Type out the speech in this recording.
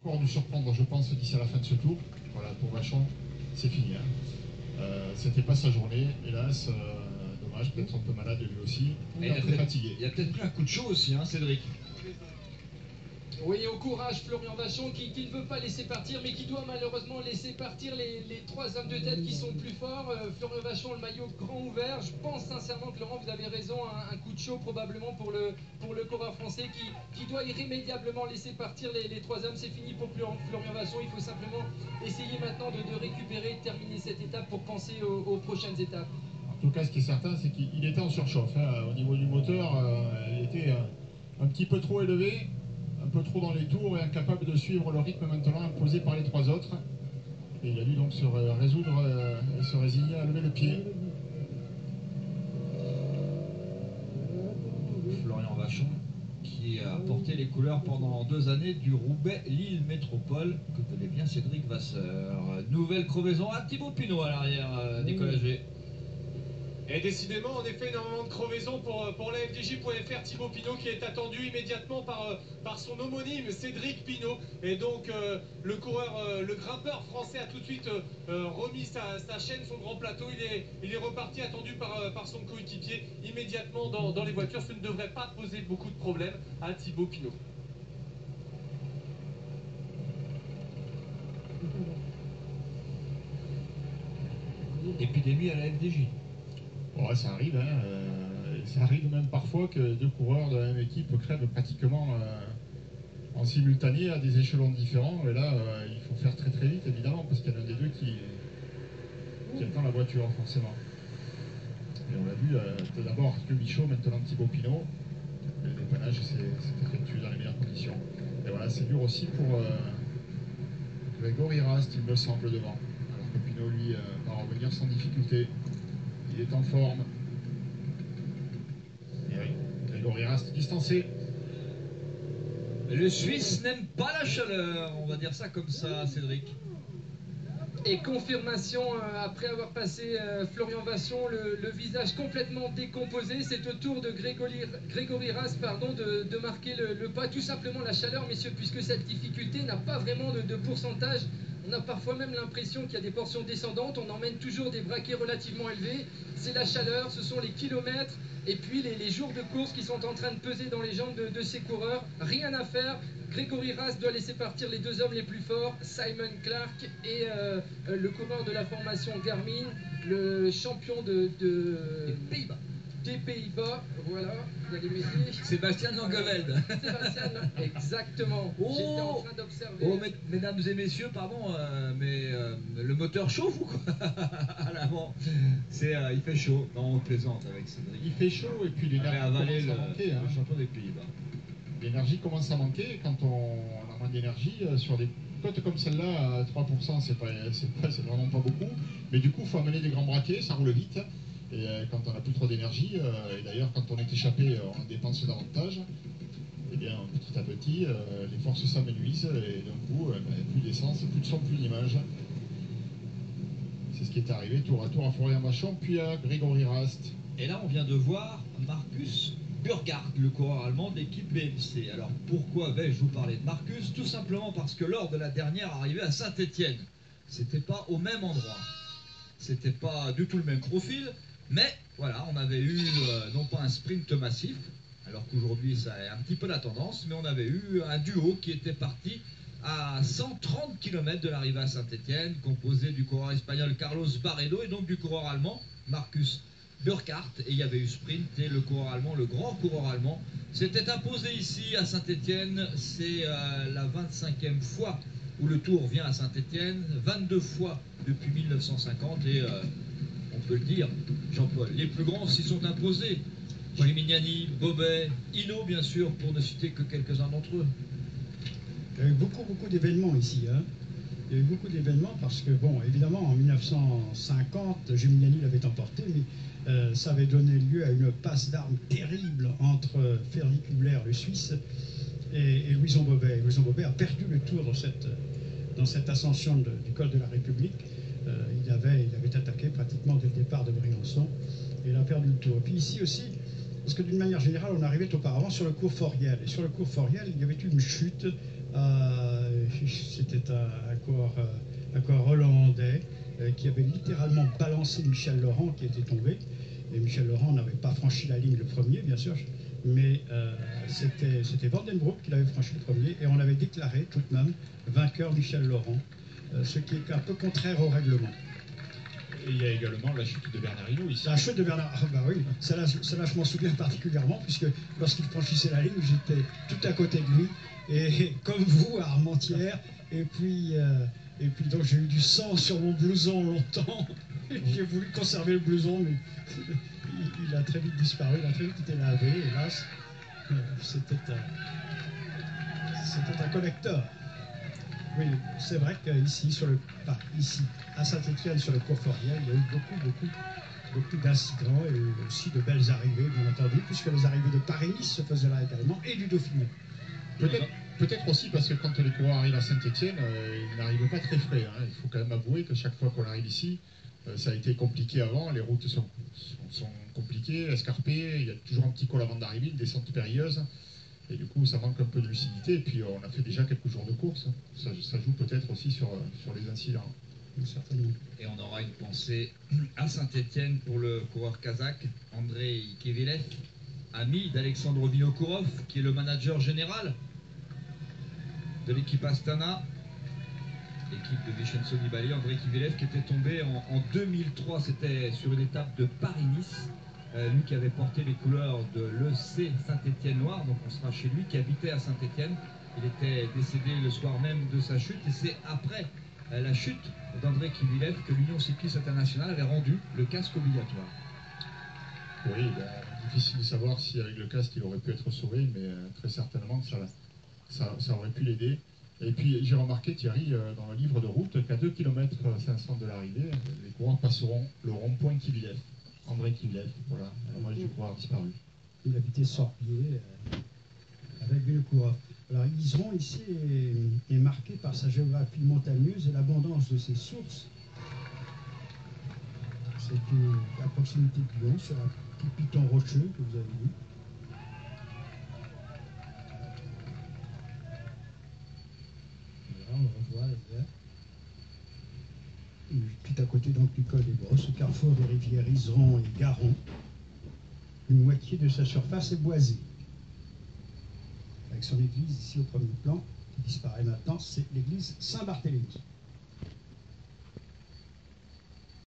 Encore nous surprendre, je pense, d'ici à la fin de ce tour. Voilà, pour Vachon, c'est fini. Hein. C'était pas sa journée, hélas. Dommage, peut-être un peu malade lui aussi. Il est très fatigué. Il a peut-être pris un coup de chaud aussi, hein, Cédric. Oui, au courage, Florian Vachon, qui ne veut pas laisser partir, mais qui doit malheureusement laisser partir les trois hommes de tête qui sont plus forts. Florian Vachon, le maillot grand ouvert. Je pense sincèrement que Laurent, vous avez raison, un coup de chaud probablement pour le coureur français qui doit irrémédiablement laisser partir les trois hommes. C'est fini pour Florian Vachon. Il faut simplement essayer maintenant de récupérer, de terminer cette étape pour penser aux prochaines étapes. En tout cas, ce qui est certain, c'est qu'il était en surchauffe. Hein. Au niveau du moteur, il était un petit peu trop élevé, un peu trop dans les tours et incapable de suivre le rythme maintenant imposé par les trois autres. Et il a dû donc se résoudre et se résigner à lever le pied. Florian Vachon, qui a porté les couleurs pendant 2 années du Roubaix-Lille Métropole, que connaît bien Cédric Vasseur. Nouvelle crevaison à Thibaut Pinot à l'arrière, Nicolas G. Et décidément, en effet, énormément de crevaison pour la FDJ.fr. Thibaut Pinot qui est attendu immédiatement par son homonyme Cédric Pinot. Et donc le grimpeur français a tout de suite remis sa chaîne, son grand plateau. Il est reparti, attendu par son coéquipier immédiatement dans les voitures. Ce ne devrait pas poser beaucoup de problèmes à Thibaut Pinot. Épidémie à la FDJ. Ouais, ça arrive, hein. Ça arrive même parfois que deux coureurs de la même équipe crèvent pratiquement en simultané à des échelons différents. Et là, il faut faire très très vite, évidemment, parce qu'il y en a un des deux qui attend la voiture, forcément. Et on l'a vu, d'abord Arthur Michaud, maintenant Thibaut Pinot. Le dépannage s'est effectué dans les meilleures conditions. Et voilà, c'est dur aussi pour Grégory Rast, il me semble, devant. Alors que Pinot, lui, va revenir sans difficulté. Il est en forme. Et oui, Grégory Rast distancé. Le Suisse n'aime pas la chaleur, on va dire ça comme ça, Cédric. Et confirmation, après avoir passé Florian Vachon, le visage complètement décomposé, c'est au tour de Grégory Rast de marquer le pas. Tout simplement la chaleur, messieurs, puisque cette difficulté n'a pas vraiment de pourcentage. On a parfois même l'impression qu'il y a des portions descendantes, on emmène toujours des braquets relativement élevés. C'est la chaleur, ce sont les kilomètres et puis les jours de course qui sont en train de peser dans les jambes de ces coureurs. Rien à faire, Grégory Rast doit laisser partir les deux hommes les plus forts, Simon Clark et le coureur de la formation Garmin, le champion des Pays-Bas, voilà, il y a les métiers. Sébastien Langeveld. Sébastien, exactement. J'étais en train d'observer. Oh, mesdames et messieurs, pardon, mais le moteur chauffe ou quoi? À l'avant. Il fait chaud. Non, on plaisante avec Cédric. Il fait chaud et puis l'énergie commence à manquer. Le champion des Pays-Bas. L'énergie commence à manquer quand on a moins d'énergie sur des cotes comme celle-là. À 3%, c'est vraiment pas beaucoup. Mais du coup, il faut amener des grands braquets, ça roule vite. Et quand on n'a plus trop d'énergie, et d'ailleurs quand on est échappé, on dépense davantage, et bien petit à petit, les forces s'amenuisent et d'un coup, plus d'essence, plus de son, plus d'image. C'est ce qui est arrivé tour à tour à Florian Vachon, puis à Grégory Rast. Et là, on vient de voir Markus Burkhardt, le coureur allemand de l'équipe BMC. Alors pourquoi vais-je vous parler de Markus? Tout simplement parce que lors de la dernière arrivée à Saint-Étienne, c'était pas au même endroit. C'était pas du tout le même profil. Mais voilà, on avait eu non pas un sprint massif, alors qu'aujourd'hui ça est un petit peu la tendance, mais on avait eu un duo qui était parti à 130 km de l'arrivée à Saint-Étienne, composé du coureur espagnol Carlos Barredo et donc du coureur allemand Markus Burkhardt. Et il y avait eu sprint et le coureur allemand, le grand coureur allemand, s'était imposé ici à Saint-Étienne. C'est la 25e fois où le Tour vient à Saint-Étienne, 22 fois depuis 1950 et... on peut le dire, Jean-Paul, les plus grands s'y sont imposés. Gimignani, Bobet, Hinault, bien sûr, pour ne citer que quelques-uns d'entre eux. Il y a eu beaucoup d'événements ici. Hein. Il y a eu beaucoup d'événements parce que, bon, évidemment, en 1950, Gimignani l'avait emporté, mais ça avait donné lieu à une passe d'armes terrible entre Ferdinand Hubler, le Suisse, et Louison Bobet. Louison Bobet a perdu le Tour dans cette ascension du col de la République. Il avait attaqué pratiquement dès le départ de Briançon et il a perdu le Tour. Et puis ici aussi, parce que d'une manière générale, on arrivait auparavant sur le cours Foriel. Et sur le cours Foriel, il y avait eu une chute C'était un coureur hollandais qui avait littéralement balancé Michel Laurent qui était tombé. Et Michel Laurent n'avait pas franchi la ligne le premier, bien sûr, mais c'était Van den Broek qui l'avait franchi le premier. Et on avait déclaré tout de même vainqueur Michel Laurent, ce qui est un peu contraire au règlement. Et il y a également la chute de Bernard Hinault ici. La chute de Bernard, bah oui, celle-là je m'en souviens particulièrement, puisque lorsqu'il franchissait la ligne, j'étais tout à côté de lui, et comme vous, à Armentières, et puis donc j'ai eu du sang sur mon blouson longtemps, j'ai voulu conserver le blouson, mais il a très vite disparu, il a très vite été lavé, hélas, c'était un collecteur. Oui, c'est vrai qu'ici, ici, à Saint-Étienne, sur le cours Foriel, il y a eu beaucoup d'incidents et aussi de belles arrivées, bien entendu, puisque les arrivées de Paris-Nice se faisaient là également, et du Dauphiné. Peut-être aussi parce que quand les coureurs arrivent à Saint-Étienne, ils n'arrivent pas très frais. Hein. Il faut quand même avouer que chaque fois qu'on arrive ici, ça a été compliqué avant, les routes sont compliquées, escarpées, il y a toujours un petit col avant d'arriver, une descente périlleuse. Et du coup, ça manque un peu de lucidité. Et puis, on a fait déjà quelques jours de course. Ça joue peut-être aussi sur les incidents. Certainement. Et on aura une pensée à Saint-Étienne pour le coureur kazakh Andrei Kivilev, ami d'Alexandre Vinokourov, qui est le manager général de l'équipe Astana, l'équipe de Vincenzo Nibali. Andrei Kivilev qui était tombé en 2003, c'était sur une étape de Paris-Nice. Lui qui avait porté les couleurs de l'EC Saint-Étienne Noir, donc on sera chez lui, qui habitait à Saint-Étienne. Il était décédé le soir même de sa chute, et c'est après la chute d'Andrei Kivilev que l'Union cycliste internationale avait rendu le casque obligatoire. Oui, difficile de savoir si avec le casque il aurait pu être sauvé, mais très certainement que ça aurait pu l'aider. Et puis j'ai remarqué, Thierry, dans le livre de route, qu'à 2 km 500 de l'arrivée, les coureurs passeront le rond-point Kivilev. Andrei Kivilev, voilà, à l'hommage du coureur disparu. Il habitait Sorbier avec Vinokourov. Alors Iseron ici est marqué par sa géographie montagneuse et l'abondance de ses sources. C'est à proximité de Lyon, sur un petit piton rocheux que vous avez vu. Voilà, on revoit les verts. Tout à côté donc du col des Brosses, au carrefour des rivières Iseron et Garon, une moitié de sa surface est boisée. Avec son église ici au premier plan, qui disparaît maintenant, c'est l'église Saint-Barthélemy.